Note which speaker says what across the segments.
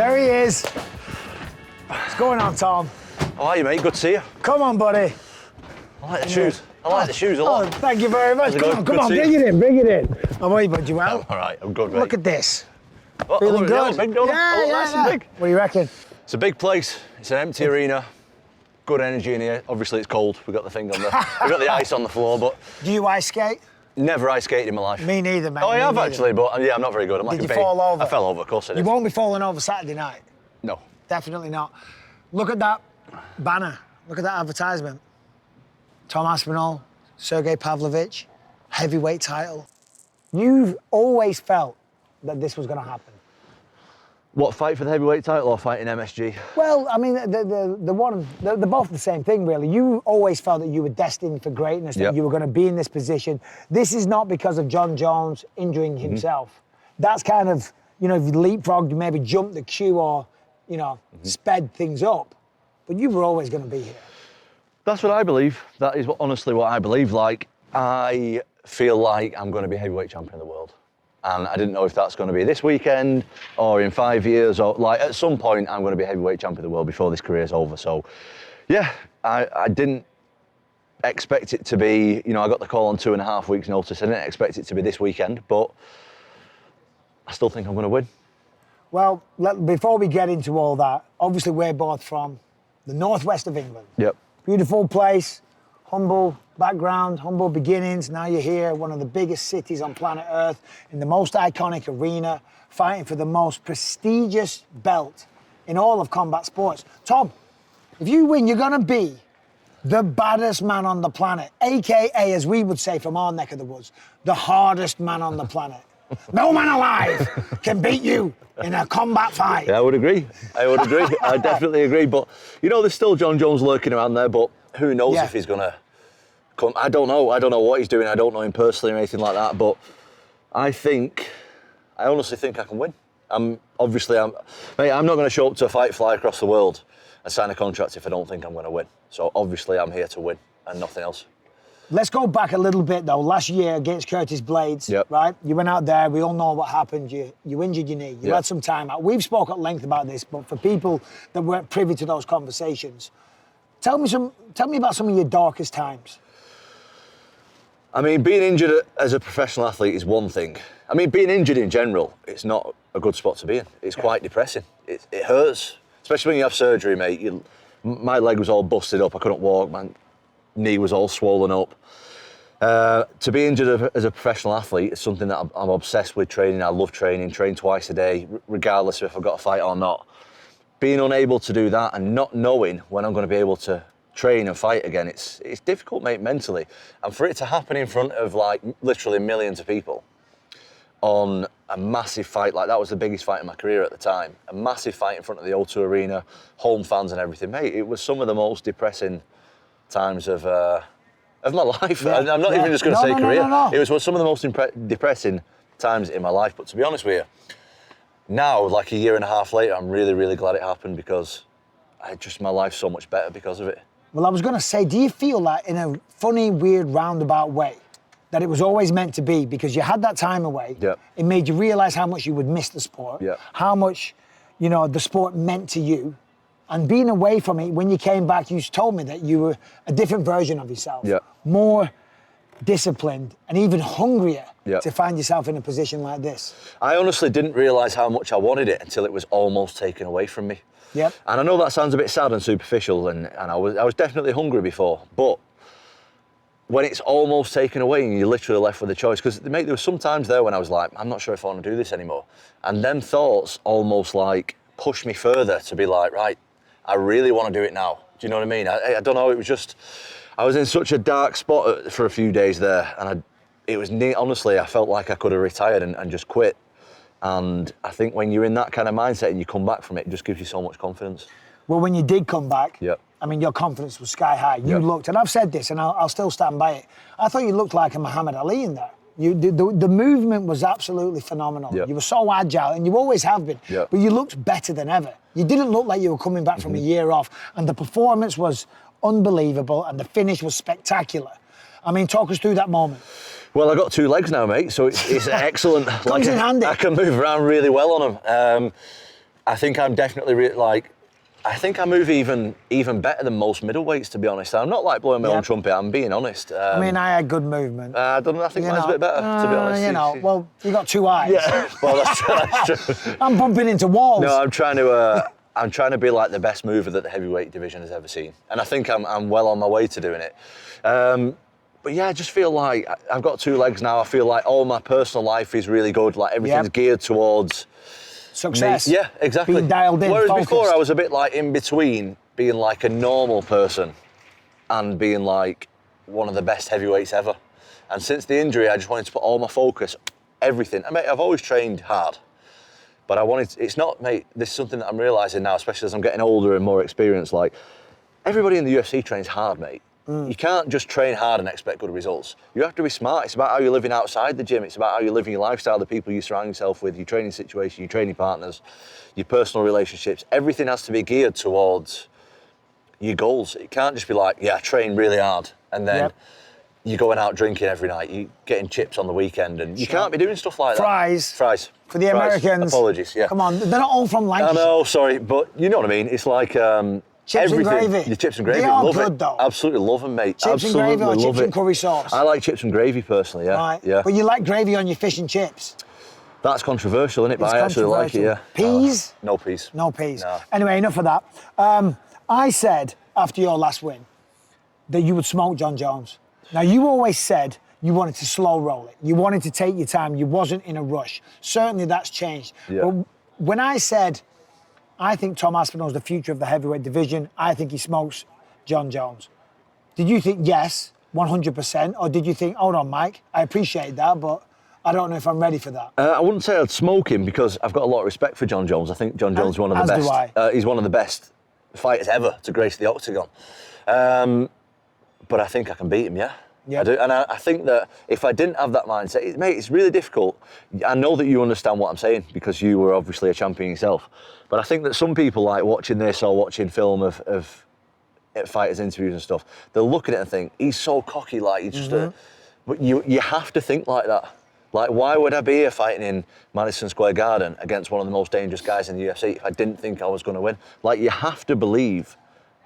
Speaker 1: There he is. What's going on, Tom?
Speaker 2: How are you, mate? Good to see you.
Speaker 1: Come on, buddy.
Speaker 2: I like the shoes. I like the shoes a lot.
Speaker 1: Oh, thank you very much.
Speaker 2: How's it
Speaker 1: Come
Speaker 2: going?
Speaker 1: on,
Speaker 2: Good to
Speaker 1: bring
Speaker 2: see
Speaker 1: it in, bring it in. How are you, bud? You well?
Speaker 2: I'm all right. I'm good, mate.
Speaker 1: Look at this.
Speaker 2: Oh,
Speaker 1: Feeling
Speaker 2: oh,
Speaker 1: good?
Speaker 2: Yeah, big, don't I? Oh, nice and big.
Speaker 1: What do you reckon?
Speaker 2: It's a big place. It's an empty arena. Good energy in here. Obviously, it's cold. We've got the thing on the, we've got the ice on the floor, but
Speaker 1: Do you ice skate?
Speaker 2: never ice skated in my life.
Speaker 1: Me neither, mate.
Speaker 2: Oh, I
Speaker 1: Me
Speaker 2: have
Speaker 1: neither.
Speaker 2: actually, but yeah, I'm not very good. I'm like
Speaker 1: Did
Speaker 2: a
Speaker 1: you
Speaker 2: baby.
Speaker 1: fall over?
Speaker 2: I fell over, of course I
Speaker 1: You
Speaker 2: did.
Speaker 1: won't be falling over Saturday night.
Speaker 2: No.
Speaker 1: Definitely not. Look at that banner. Look at that advertisement. Tom Aspinall, Sergei Pavlovich, heavyweight title. You've always felt that this was going to happen.
Speaker 2: What, fight for the heavyweight title or fight in MSG?
Speaker 1: Well, I mean, they're both the same thing, really. You always felt that you were destined for greatness, that
Speaker 2: Yep.
Speaker 1: you were going to be in this position. This is not because of Jon Jones injuring himself. That's kind of, you know, if you leapfrogged, you maybe jumped the queue or, you know, sped things up. But you were always going to be here.
Speaker 2: That's what I believe. That is honestly what I believe. Like, I feel like I'm going to be heavyweight champion of the world. And I didn't know if that's going to be this weekend or in 5 years or like at some point I'm going to be heavyweight champion of the world before this career's over. So yeah, I didn't expect it to be, you know, I got the call on 2.5 weeks notice. I didn't expect it to be this weekend, but I still think I'm going to win.
Speaker 1: Well, before we get into all that, obviously we're both from the northwest of England.
Speaker 2: Yep.
Speaker 1: Beautiful place, humble background, humble beginnings. Now you're here, one of the biggest cities on planet Earth, in the most iconic arena, fighting for the most prestigious belt in all of combat sports. Tom, if you win, you're gonna be the baddest man on the planet, AKA, as we would say from our neck of the woods, the hardest man on the planet. No man alive can beat you in a combat fight.
Speaker 2: Yeah, I would agree. I would agree. I definitely agree. But, you know, there's still Jon Jones lurking around there, but who knows if he's going to come. I don't know. I don't know what he's doing. I don't know him personally or anything like that. But I honestly think I can win. Mate, I'm not going to show up to a fight, fly across the world and sign a contract if I don't think I'm going to win. So obviously I'm here to win and nothing else.
Speaker 1: Let's go back a little bit, though. Last year against Curtis Blades, right? You went out there. We all know what happened. You injured your knee. You had some time out. We've spoke at length about this, but for people that weren't privy to those conversations, tell me about some of your darkest times.
Speaker 2: I mean, being injured as a professional athlete is one thing. I mean, being injured in general, it's not a good spot to be in. It's quite depressing. It hurts, especially when you have surgery, mate. My leg was all busted up. I couldn't walk. My knee was all swollen up. To be injured as a professional athlete is something that I'm obsessed with training. I love training, train twice a day, regardless of if I've got a fight or not. Being unable to do that and not knowing when I'm going to be able to train and fight again, it's difficult, mate, mentally. And for it to happen in front of like literally millions of people on a massive fight, like that was the biggest fight in my career at the time, a massive fight in front of the O2 Arena, home fans and everything, mate, it was some of the most depressing times of my life. I'm not even just going to say career.
Speaker 1: No.
Speaker 2: It was some of the most depressing times in my life. But to be honest with you, now, like a year and a half later, I'm really, really glad it happened because my life's so much better because of it.
Speaker 1: Well, I was going to say, do you feel that in a funny, weird, roundabout way, that it was always meant to be because you had that time away?
Speaker 2: Yeah.
Speaker 1: It made you realise how much you would miss the sport, how much, you know, the sport meant to you. And being away from it, when you came back, you told me that you were a different version of yourself, more disciplined and even hungrier to find yourself in a position like this.
Speaker 2: I honestly didn't realise how much I wanted it until it was almost taken away from me.
Speaker 1: Yep.
Speaker 2: And I know that sounds a bit sad and superficial, and I was definitely hungry before, but when it's almost taken away and you're literally left with a choice, because mate, there were some times there when I was like, I'm not sure if I want to do this anymore. And them thoughts almost like pushed me further to be like, right, I really want to do it now. Do you know what I mean? I don't know, it was just, I was in such a dark spot for a few days there, and honestly, I felt like I could have retired and just quit. And I think when you're in that kind of mindset and you come back from it, it just gives you so much confidence.
Speaker 1: Well, when you did come back,
Speaker 2: Yep.
Speaker 1: I mean, your confidence was sky high. You looked, and I've said this, and I'll still stand by it. I thought you looked like a Muhammad Ali in there. The movement was absolutely phenomenal.
Speaker 2: Yep.
Speaker 1: You were so agile, and you always have been.
Speaker 2: Yep.
Speaker 1: But you looked better than ever. You didn't look like you were coming back from a year off, and the performance was unbelievable, and the finish was spectacular. I mean, talk us through that moment.
Speaker 2: Well, I got 2 legs now, mate, so it's excellent.
Speaker 1: Comes in handy.
Speaker 2: I can move around really well on them. I think I'm definitely I think I move even better than most middleweights, to be honest. I'm not like blowing my own trumpet. I'm being honest.
Speaker 1: I mean, I had good movement.
Speaker 2: I don't know. I think mine's a bit better, to be honest.
Speaker 1: You know, well, you got two eyes.
Speaker 2: Yeah. Well, that's true.
Speaker 1: I'm bumping into walls.
Speaker 2: No, I'm trying to be like the best mover that the heavyweight division has ever seen, and I think I'm well on my way to doing it. But yeah, I just feel like I've got two legs now. I feel like all my personal life is really good. Like everything's geared towards
Speaker 1: success.
Speaker 2: Me. Yeah, exactly.
Speaker 1: Being dialed in.
Speaker 2: Whereas
Speaker 1: focused.
Speaker 2: before I was a bit like in between being like a normal person and being like one of the best heavyweights ever. And since the injury, I just wanted to put all my focus, everything. I mean, I've always trained hard, but it's not, mate, this is something that I'm realising now, especially as I'm getting older and more experienced. Like, everybody in the UFC trains hard, mate. You can't just train hard and expect good results. You have to be smart. It's about how you're living outside the gym. It's about how you're living your lifestyle, the people you surround yourself with, your training situation, your training partners, your personal relationships. Everything has to be geared towards your goals. It can't just be like, yeah, I train really hard and then you're going out drinking every night, you're getting chips on the weekend, and you can't be doing stuff like that.
Speaker 1: Fries. For the Americans.
Speaker 2: Apologies, yeah.
Speaker 1: Come on, they're not all from Lancashire.
Speaker 2: I know, sorry, but you know what I mean. It's like
Speaker 1: chips
Speaker 2: everything.
Speaker 1: and gravy.
Speaker 2: The chips and gravy.
Speaker 1: They are
Speaker 2: love
Speaker 1: good
Speaker 2: it.
Speaker 1: though.
Speaker 2: Absolutely love them, mate.
Speaker 1: Chips
Speaker 2: Absolutely
Speaker 1: and gravy or
Speaker 2: love
Speaker 1: chips and curry sauce?
Speaker 2: I like chips and gravy personally, yeah.
Speaker 1: Right.
Speaker 2: Yeah.
Speaker 1: But you like gravy on your fish and chips?
Speaker 2: That's controversial, isn't it? But I actually like it, yeah.
Speaker 1: Peas?
Speaker 2: No peas.
Speaker 1: No peas.
Speaker 2: No.
Speaker 1: Anyway, enough of that. I said after your last win that you would smoke Jon Jones. Now, you always said you wanted to slow roll it. You wanted to take your time. You wasn't in a rush. Certainly that's changed.
Speaker 2: Yeah.
Speaker 1: But when I said, I think Tom Aspinall is the future of the heavyweight division, I think he smokes Jon Jones. Did you think yes, 100%? Or did you think, hold on, Mike, I appreciate that, but I don't know if I'm ready for that?
Speaker 2: I wouldn't say I'd smoke him because I've got a lot of respect for Jon Jones. I think Jon Jones is one of the best.
Speaker 1: As do I.
Speaker 2: He's one of the best fighters ever to grace the octagon. But I think I can beat him, yeah.
Speaker 1: Yeah.
Speaker 2: I do, and I think that if I didn't have that mindset, mate, it's really difficult. I know that you understand what I'm saying because you were obviously a champion yourself. But I think that some people like watching this or watching film of fighters' interviews and stuff, they'll look at it and think, he's so cocky, like, he's just a... But you have to think like that. Like, why would I be here fighting in Madison Square Garden against one of the most dangerous guys in the UFC if I didn't think I was going to win? Like, you have to believe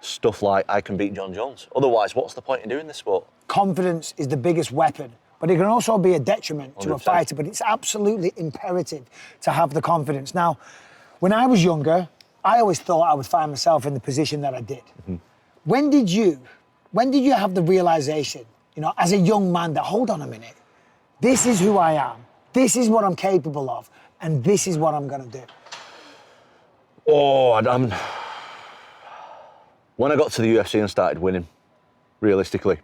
Speaker 2: stuff like, I can beat Jon Jones. Otherwise, what's the point in doing this sport?
Speaker 1: Confidence is the biggest weapon, but it can also be a detriment to
Speaker 2: 100%.
Speaker 1: a fighter, but it's absolutely imperative to have the confidence. Now, when I was younger, I always thought I would find myself in the position that I did. When did you have the realization, you know, as a young man, that, hold on a minute, this is who I am, this is what I'm capable of, and this is what I'm going to do?
Speaker 2: Oh, when I got to the UFC and started winning, realistically.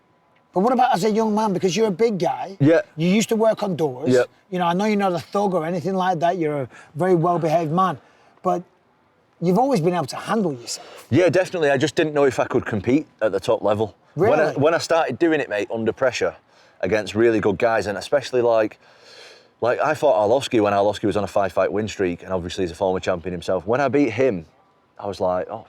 Speaker 1: But what about as a young man? Because you're a big guy.
Speaker 2: Yeah.
Speaker 1: You used to work on doors.
Speaker 2: Yeah.
Speaker 1: You know, I know you're not a thug or anything like that. You're a very well-behaved man. But you've always been able to handle yourself.
Speaker 2: Yeah, definitely. I just didn't know if I could compete at the top level.
Speaker 1: Really?
Speaker 2: When I started doing it, mate, under pressure, against really good guys, and especially like I fought Arlovski when Arlovski was on a 5-fight win streak, and obviously he's a former champion himself. When I beat him, I was like, oh,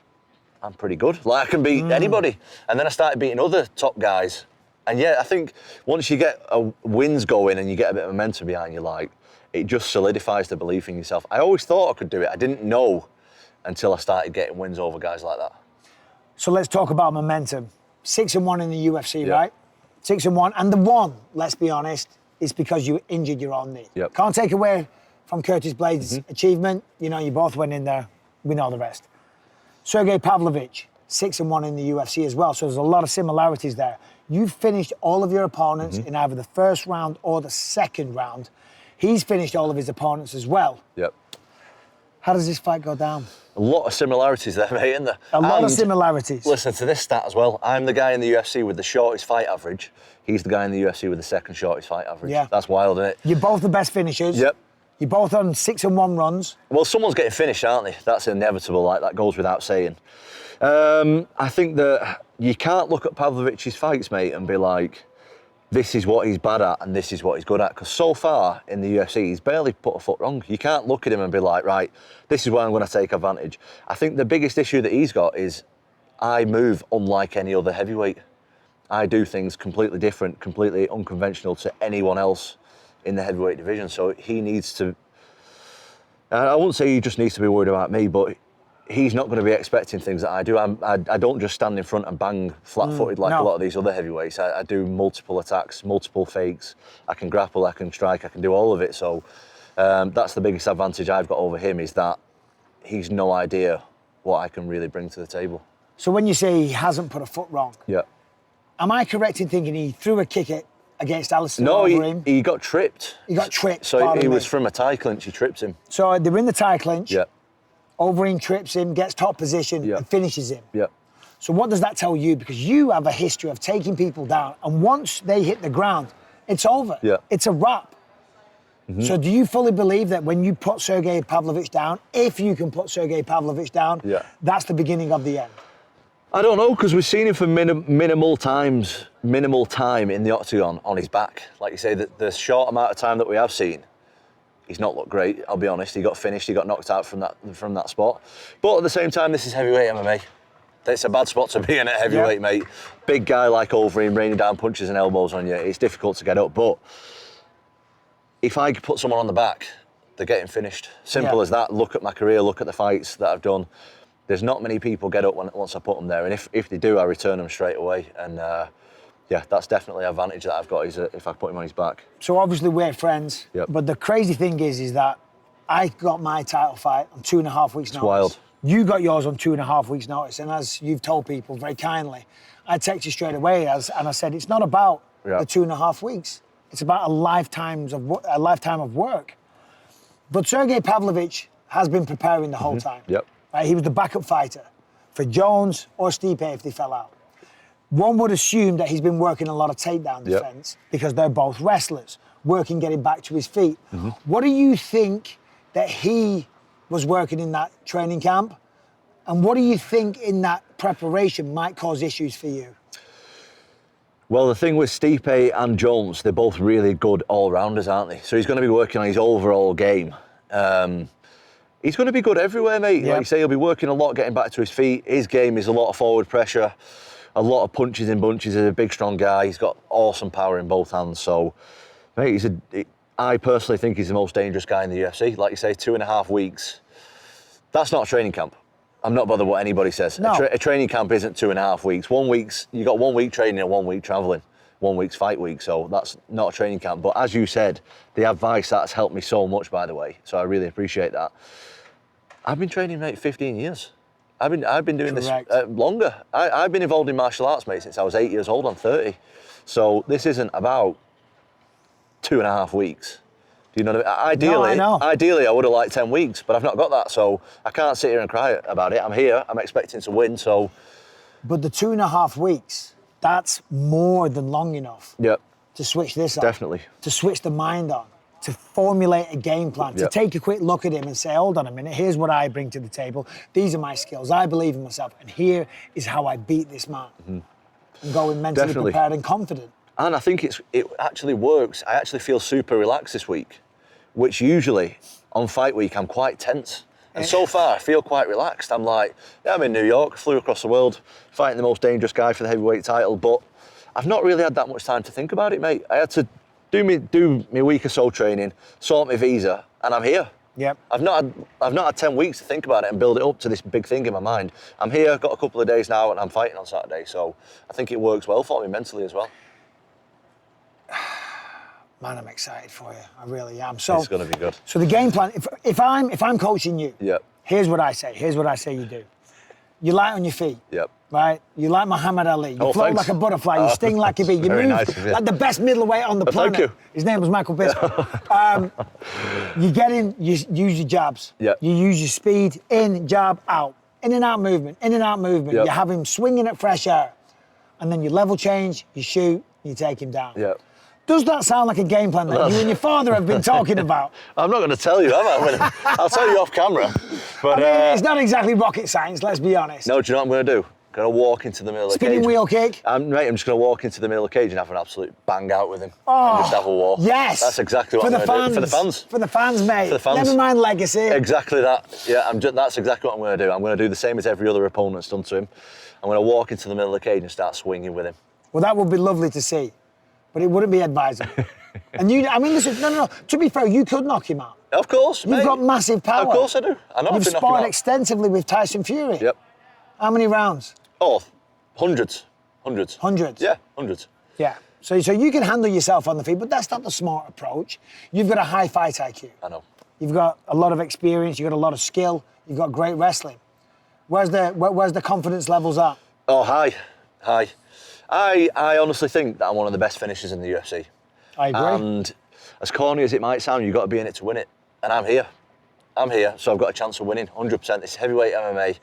Speaker 2: I'm pretty good. Like, I can beat anybody. And then I started beating other top guys. And yeah, I think once you get wins going and you get a bit of momentum behind you, like, it just solidifies the belief in yourself. I always thought I could do it. I didn't know until I started getting wins over guys like that.
Speaker 1: So let's talk about momentum. 6-1 in the UFC,
Speaker 2: Yeah.
Speaker 1: right? 6-1. And the one, let's be honest, is because you injured your own knee.
Speaker 2: Yep.
Speaker 1: Can't take away from Curtis Blades' achievement. You know, you both went in there. We know the rest. Sergei Pavlovich, 6-1 in the UFC as well. So there's a lot of similarities there. You finished all of your opponents in either the first round or the second round. He's finished all of his opponents as well.
Speaker 2: Yep.
Speaker 1: How does this fight go down?
Speaker 2: A lot of similarities there, mate, isn't there?
Speaker 1: A lot of
Speaker 2: And
Speaker 1: similarities.
Speaker 2: listen to this stat as well. I'm the guy in the UFC with the shortest fight average. He's the guy in the UFC with the second shortest fight average.
Speaker 1: Yeah.
Speaker 2: That's wild, isn't it?
Speaker 1: You're both the best finishers.
Speaker 2: Yep.
Speaker 1: You're both on 6-1 runs.
Speaker 2: Well, someone's getting finished, aren't they? That's inevitable, like, that goes without saying. I think that you can't look at Pavlovich's fights, mate, and be like, this is what he's bad at and this is what he's good at. Because so far in the UFC, he's barely put a foot wrong. You can't look at him and be like, right, this is where I'm going to take advantage. I think the biggest issue that he's got is I move unlike any other heavyweight. I do things completely different, completely unconventional to anyone else in the heavyweight division. So he needs to I wouldn't say he just needs to be worried about me, but he's not going to be expecting things that I do. I don't just stand in front and bang flat-footed like a lot of these other heavyweights. I do multiple attacks, multiple fakes. I can grapple, I can strike, I can do all of it. So that's the biggest advantage I've got over him, is that he's no idea what I can really bring to the table.
Speaker 1: So when you say he hasn't put a foot wrong, am I correct in thinking he threw a kick against Alistair over him?
Speaker 2: He got tripped.
Speaker 1: He got tripped.
Speaker 2: So he was from a tie clinch, he tripped him.
Speaker 1: So they were in the tie clinch.
Speaker 2: Yeah.
Speaker 1: Overeem trips him, gets top position, and finishes him.
Speaker 2: Yeah. So
Speaker 1: what does that tell you? Because you have a history of taking people down, and once they hit the ground, it's over.
Speaker 2: Yeah.
Speaker 1: It's a wrap. Mm-hmm. So do you fully believe that when you put Sergei Pavlovich down, if you can put Sergei Pavlovich down, that's the beginning of the end?
Speaker 2: I don't know, because we've seen him for minimal time in the octagon on his back. Like you say, the short amount of time that we have seen, he's not looked great, I'll be honest. He got finished, he got knocked out from that spot. But at the same time, this is heavyweight MMA. It's a bad spot to be in at heavyweight, mate. Big guy like Overeem raining down punches and elbows on you, it's difficult to get up. But if I put someone on the back, they're getting finished. Simple as that. Look at my career, look at the fights that I've done. There's not many people get up once I put them there. And if they do, I return them straight away. And that's definitely an advantage that I've got, is if I put him on his back.
Speaker 1: So obviously we're friends, but the crazy thing is that I got my title fight on 2.5 weeks' notice.
Speaker 2: Wild.
Speaker 1: You got yours on 2.5 weeks' notice, and as you've told people very kindly, I texted you straight away and I said, it's not about the 2.5 weeks. It's about a lifetime of work. But Sergei Pavlovich has been preparing the whole time. Right? He was the backup fighter for Jones or Stipe if they fell out. One would assume that he's been working a lot of takedown defense because they're both wrestlers, working getting back to his feet. What do you think that he was working in that training camp? And what do you think in that preparation might cause issues for you?
Speaker 2: Well, the thing with Stipe and Jones, they're both really good all-rounders, aren't they? So he's going to be working on his overall game. He's going to be good everywhere, mate. Like you say, he'll be working a lot, getting back to his feet. His game is a lot of forward pressure, a lot of punches in bunches. He's a big, strong guy. He's got awesome power in both hands. So, mate, I personally think he's the most dangerous guy in the UFC. Like you say, 2.5 weeks. That's not a training camp. I'm not bothered what anybody says.
Speaker 1: No.
Speaker 2: A training camp isn't 2.5 weeks. You got 1 week training and 1 week traveling. 1 week's fight week, so that's not a training camp. But as you said, the advice, that's helped me so much, by the way. So I really appreciate that. I've been training, mate, 15 years. I've been doing this longer. I've been involved in martial arts, mate, since I was 8 years old. I'm 30. So this isn't about 2.5 weeks. Do you know what I mean? Ideally, I would have liked 10 weeks, but I've not got that. So I can't sit here and cry about it. I'm here. I'm expecting to win. So,
Speaker 1: but the 2.5 weeks, that's more than long enough. To switch this on.
Speaker 2: Definitely.
Speaker 1: To switch the mind on. To formulate a game plan, to take a quick look at him and say, hold on a minute, here's what I bring to the table. These are my skills. I believe in myself. And here is how I beat this man. And going mentally prepared and confident.
Speaker 2: And I think it actually works. I actually feel super relaxed this week, which usually on fight week, I'm quite tense. And so far, I feel quite relaxed. I'm like, I'm in New York, flew across the world, fighting the most dangerous guy for the heavyweight title, but I've not really had that much time to think about it, mate. I had to do me week or so training, sort my visa, and I'm here. I've not had 10 weeks to think about it and build it up to this big thing in my mind. I'm here, got a couple of days now, and I'm fighting on Saturday. So I think it works well for me mentally as well.
Speaker 1: Man, I'm excited for you. I really am. So
Speaker 2: it's going to be good.
Speaker 1: So the game plan, if I'm coaching you,
Speaker 2: yep.
Speaker 1: Here's what I say. Here's what I say you do. You light on your feet.
Speaker 2: Yep.
Speaker 1: Right? You like Muhammad Ali. You float like a butterfly. You sting like a bee. You move like the best middleweight on the planet.
Speaker 2: Thank you.
Speaker 1: His name was Michael Bisping. You get in, you use your jabs.
Speaker 2: Yep.
Speaker 1: You use your speed, in, jab, out. In and out movement, in and out movement.
Speaker 2: Yep.
Speaker 1: You have him swinging at fresh air. And then you level change, you shoot, you take him down.
Speaker 2: Yep.
Speaker 1: Does that sound like a game plan that you and your father have been talking about?
Speaker 2: I'm not going to tell you, am I? I'll tell you off camera. But
Speaker 1: I mean, it's not exactly rocket science, let's be honest.
Speaker 2: No, do you know what I'm going to do? I'm going to walk into the middle of the cage.
Speaker 1: Spinning wheel kick?
Speaker 2: I'm just going to walk into the middle of the cage and have an absolute bang out with him.
Speaker 1: Oh,
Speaker 2: and just have a war.
Speaker 1: Yes.
Speaker 2: That's exactly what I'm going to do. For the fans.
Speaker 1: For the fans, mate.
Speaker 2: For the fans.
Speaker 1: Never mind legacy.
Speaker 2: Exactly that. Yeah, that's exactly what I'm going to do. I'm going to do the same as every other opponent's done to him. I'm going to walk into the middle of the cage and start swinging with him.
Speaker 1: Well, that would be lovely to see, but it wouldn't be advisable. And listen, no. To be fair, you could knock him out.
Speaker 2: Of course,
Speaker 1: You've
Speaker 2: mate.
Speaker 1: got massive power.
Speaker 2: Of course I do. I know.
Speaker 1: You've
Speaker 2: I've been knocking him
Speaker 1: sparred
Speaker 2: out.
Speaker 1: extensively with Tyson Fury.
Speaker 2: Yep.
Speaker 1: How many rounds?
Speaker 2: Oh, hundreds. Hundreds.
Speaker 1: Hundreds?
Speaker 2: Yeah, hundreds.
Speaker 1: Yeah. So you can handle yourself on the feet, but that's not the smart approach. You've got a high fight IQ.
Speaker 2: I know.
Speaker 1: You've got a lot of experience. You've got a lot of skill. You've got great wrestling. Where's the confidence levels at?
Speaker 2: Oh, hi. I honestly think that I'm one of the best finishers in the UFC.
Speaker 1: I agree.
Speaker 2: And as corny as it might sound, you've got to be in it to win it. And I'm here. So I've got a chance of winning, 100%. It's heavyweight MMA.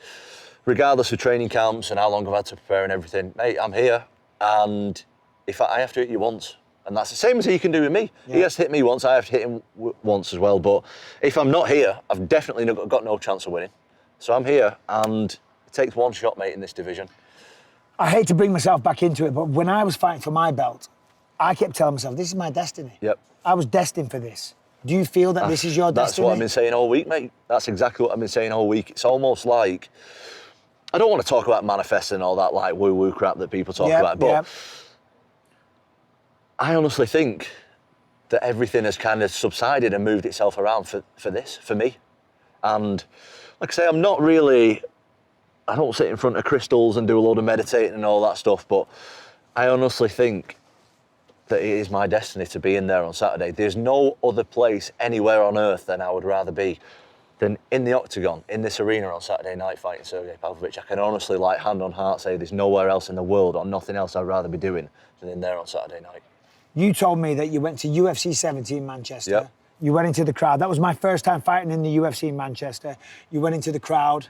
Speaker 2: Regardless of training camps and how long I've had to prepare and everything, mate, I'm here. And if I have to hit you once, and that's the same as he can do with me. Yeah. He has to hit me once, I have to hit him once as well. But if I'm not here, I've definitely got no chance of winning. So I'm here, and it takes one shot, mate, in this division.
Speaker 1: I hate to bring myself back into it, but when I was fighting for my belt, I kept telling myself, this is my destiny.
Speaker 2: Yep.
Speaker 1: I was destined for this. Do you feel that this is your destiny?
Speaker 2: That's what I've been saying all week, mate. That's exactly what I've been saying all week. It's almost like, I don't want to talk about manifesting and all that like woo-woo crap that people talk about, but I honestly think that everything has kind of subsided and moved itself around for me. And like I say, I don't sit in front of crystals and do a load of meditating and all that stuff, but I honestly think that it is my destiny to be in there on Saturday. There's no other place anywhere on earth than I would rather be than in the octagon, in this arena on Saturday night fighting Sergei Pavlovich. I can honestly, like, hand on heart say there's nowhere else in the world or nothing else I'd rather be doing than in there on Saturday night.
Speaker 1: You told me that you went to UFC 70 in Manchester.
Speaker 2: Yep.
Speaker 1: You went into the crowd. That was my first time fighting in the UFC in Manchester. You went into the crowd.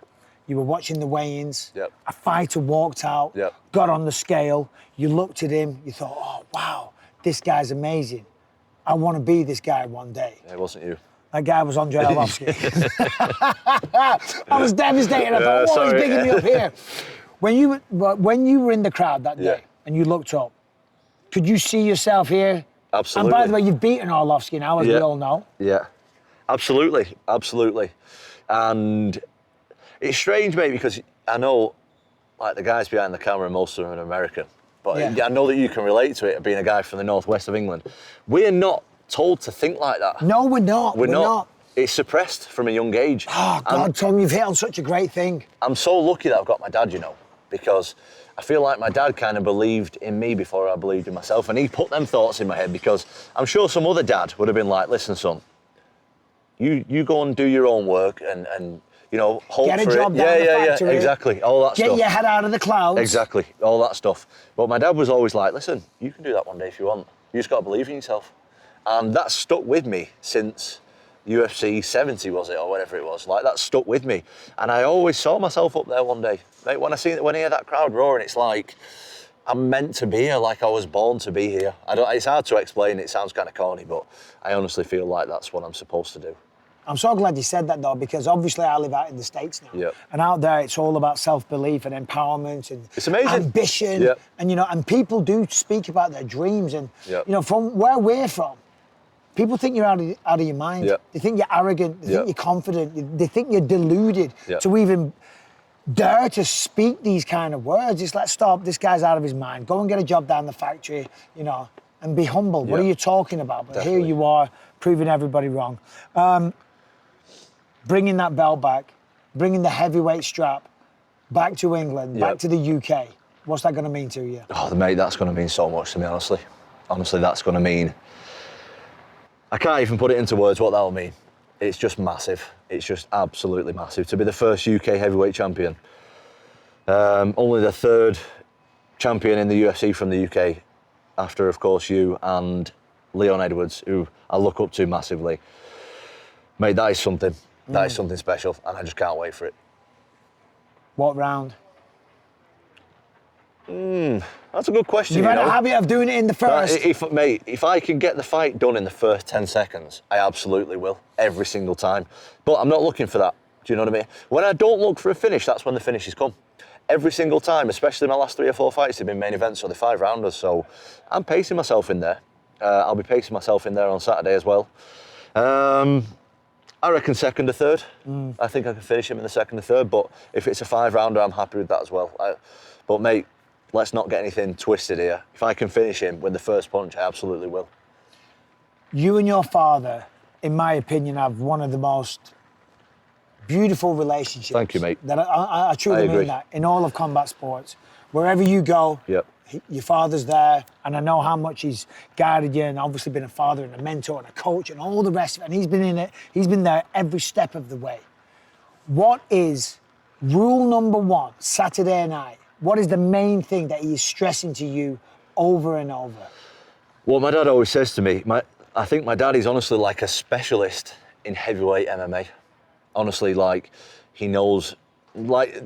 Speaker 1: You were watching the weigh-ins.
Speaker 2: Yep.
Speaker 1: A fighter walked out,
Speaker 2: Yep.
Speaker 1: got on the scale. You looked at him. You thought, oh, wow, this guy's amazing. I want to be this guy one day.
Speaker 2: Yeah, it wasn't you.
Speaker 1: That guy was Andrei Arlovski. I was devastated. I thought, what was bigging me up here? When you were in the crowd that day and you looked up, could you see yourself here?
Speaker 2: Absolutely.
Speaker 1: And by the way, you've beaten Arlovski now, as we all know.
Speaker 2: Yeah, absolutely. And it's strange, mate, because I know, like, the guys behind the camera, most of them are American. But I know that you can relate to it, being a guy from the northwest of England. We're not told to think like that.
Speaker 1: No, we're not.
Speaker 2: We're not. It's suppressed from a young age.
Speaker 1: Oh, God, Tom, you've hit on such a great thing.
Speaker 2: I'm so lucky that I've got my dad, because I feel like my dad kind of believed in me before I believed in myself, and he put them thoughts in my head, because I'm sure some other dad would have been like, listen, son, you go and do your own work and hope
Speaker 1: Get a
Speaker 2: for
Speaker 1: job
Speaker 2: it.
Speaker 1: down the factory.
Speaker 2: Yeah, exactly. All that stuff.
Speaker 1: Get your head out of the clouds.
Speaker 2: Exactly. All that stuff. But my dad was always like, listen, you can do that one day if you want. You just got to believe in yourself. And that stuck with me since UFC 70, was it, or whatever it was. Like, that stuck with me. And I always saw myself up there one day. Mate, when I hear that crowd roaring, it's like I'm meant to be here, like I was born to be here. It's hard to explain. It sounds kind of corny, but I honestly feel like that's what I'm supposed to do.
Speaker 1: I'm so glad you said that, though, because obviously I live out in the States now.
Speaker 2: Yep.
Speaker 1: And out there, it's all about self-belief and empowerment and
Speaker 2: it's amazing.
Speaker 1: Ambition.
Speaker 2: Yep.
Speaker 1: And, and people do speak about their dreams. And,
Speaker 2: Yep.
Speaker 1: From where we're from, people think you're out of your mind.
Speaker 2: Yep.
Speaker 1: They think you're arrogant. They think you're confident. They think you're deluded
Speaker 2: Yep.
Speaker 1: to even dare to speak these kind of words. It's like, stop, this guy's out of his mind. Go and get a job down the factory, and be humble. What are you talking about? But
Speaker 2: Definitely.
Speaker 1: here you are, proving everybody wrong. Bringing that belt back, bringing the heavyweight strap back to England, back to the UK. What's that going to mean to you?
Speaker 2: Oh, mate, that's going to mean so much to me, honestly. Honestly, that's going to mean... I can't even put it into words what that'll mean. It's just massive. It's just absolutely massive. To be the first UK heavyweight champion. Only the third champion in the UFC from the UK, after, of course, you and Leon Edwards, who I look up to massively. Mate, that is something. That is something special, and I just can't wait for it.
Speaker 1: What round?
Speaker 2: That's a good question.
Speaker 1: You've had a habit of doing it in the first.
Speaker 2: If I can get the fight done in the first 10 seconds, I absolutely will, every single time. But I'm not looking for that. Do you know what I mean? When I don't look for a finish, that's when the finishes come. Every single time, especially my last 3 or 4 fights, they've been main events, so they're 5-rounders. So I'm pacing myself in there. I'll be pacing myself in there on Saturday as well. I reckon second or third. I think I can finish him in the second or third, but if it's a 5-rounder, I'm happy with that as well. But mate, let's not get anything twisted here. If I can finish him with the first punch, I absolutely will.
Speaker 1: You and your father in my opinion, have one of the most beautiful relationships.
Speaker 2: Thank you, mate.
Speaker 1: That I truly
Speaker 2: agree.
Speaker 1: mean that in all of combat sports. Wherever you go,
Speaker 2: Yep.
Speaker 1: your father's there, and I know how much he's guided you, and obviously been a father and a mentor and a coach and all the rest of it. And he's been in it. He's been there every step of the way. What is rule number one Saturday night? What is the main thing that he is stressing to you over and over?
Speaker 2: What my dad always says to me, I think my dad is honestly like a specialist in heavyweight MMA. Honestly, like, he knows, like,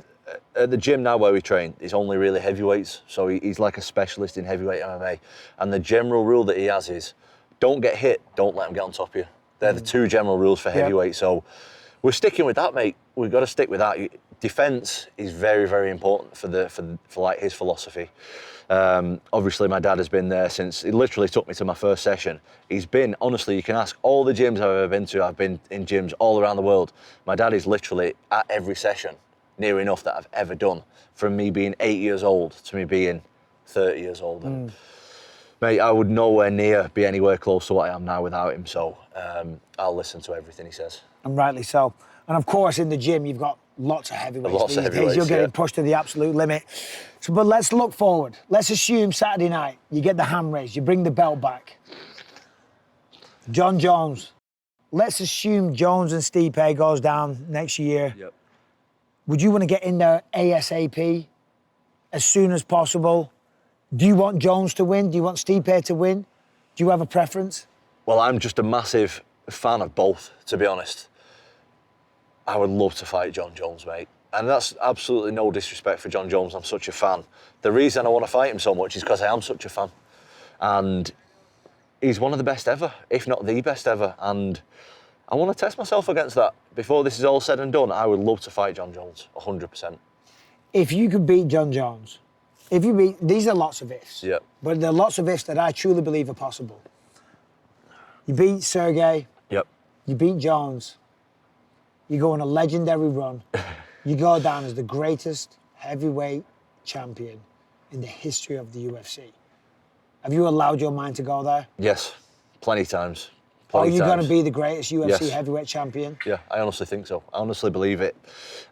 Speaker 2: at the gym now where we train, it's only really heavyweights, so he's like a specialist in heavyweight MMA. And the general rule that he has is, don't get hit, don't let him get on top of you. They're the two general rules for heavyweight, so we're sticking with that, mate. We've got to stick with that. Defense is very, very important for like his philosophy. Obviously, my dad has been there since, he literally took me to my first session. He's been, honestly, you can ask all the gyms I've ever been to, I've been in gyms all around the world. My dad is literally at every session, near enough that I've ever done, from me being 8 years old to me being 30 years old. And, mate, I would nowhere near be anywhere close to what I am now without him, so I'll listen to everything he says.
Speaker 1: And rightly so. And of course, in the gym, you've got lots of heavyweights.
Speaker 2: Lots of
Speaker 1: these days.
Speaker 2: heavyweights,
Speaker 1: You're getting pushed to the absolute limit. So, but let's look forward. Let's assume Saturday night, you get the hand raised, you bring the belt back. Jon Jones. Let's assume Jones and Stipe goes down next year.
Speaker 2: Yep.
Speaker 1: Would you want to get in there ASAP, as soon as possible? Do you want Jones to win? Do you want Stipe to win? Do you have a preference?
Speaker 2: Well, I'm just a massive fan of both, to be honest. I would love to fight Jon Jones, mate. And that's absolutely no disrespect for Jon Jones. I'm such a fan. The reason I want to fight him so much is because I am such a fan. And he's one of the best ever, if not the best ever. And I want to test myself against that. Before this is all said and done, I would love to fight Jon Jones, 100%.
Speaker 1: If you could beat Jon Jones, these are lots of ifs.
Speaker 2: Yep.
Speaker 1: But there are lots of ifs that I truly believe are possible. You beat Sergei.
Speaker 2: Yep.
Speaker 1: You beat Jones. You go on a legendary run. You go down as the greatest heavyweight champion in the history of the UFC. Have you allowed your mind to go there?
Speaker 2: Yes, plenty times.
Speaker 1: Are you going to be the greatest UFC
Speaker 2: Yes.
Speaker 1: heavyweight champion?
Speaker 2: Yeah, I honestly think so. I honestly believe it.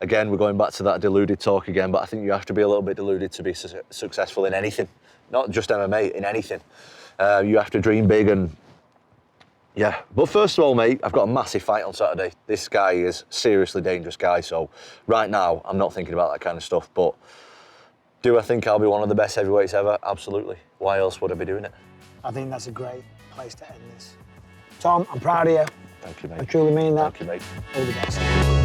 Speaker 2: Again, we're going back to that deluded talk again, but I think you have to be a little bit deluded to be successful in anything. Not just MMA, in anything. You have to dream big and yeah. But first of all, mate, I've got a massive fight on Saturday. This guy is a seriously dangerous guy, so right now I'm not thinking about that kind of stuff, but do I think I'll be one of the best heavyweights ever? Absolutely. Why else would I be doing it?
Speaker 1: I think that's a great place to end this. Tom, I'm proud of you.
Speaker 2: Thank you, mate.
Speaker 1: I truly mean that.
Speaker 2: Thank you, mate.
Speaker 1: All the best.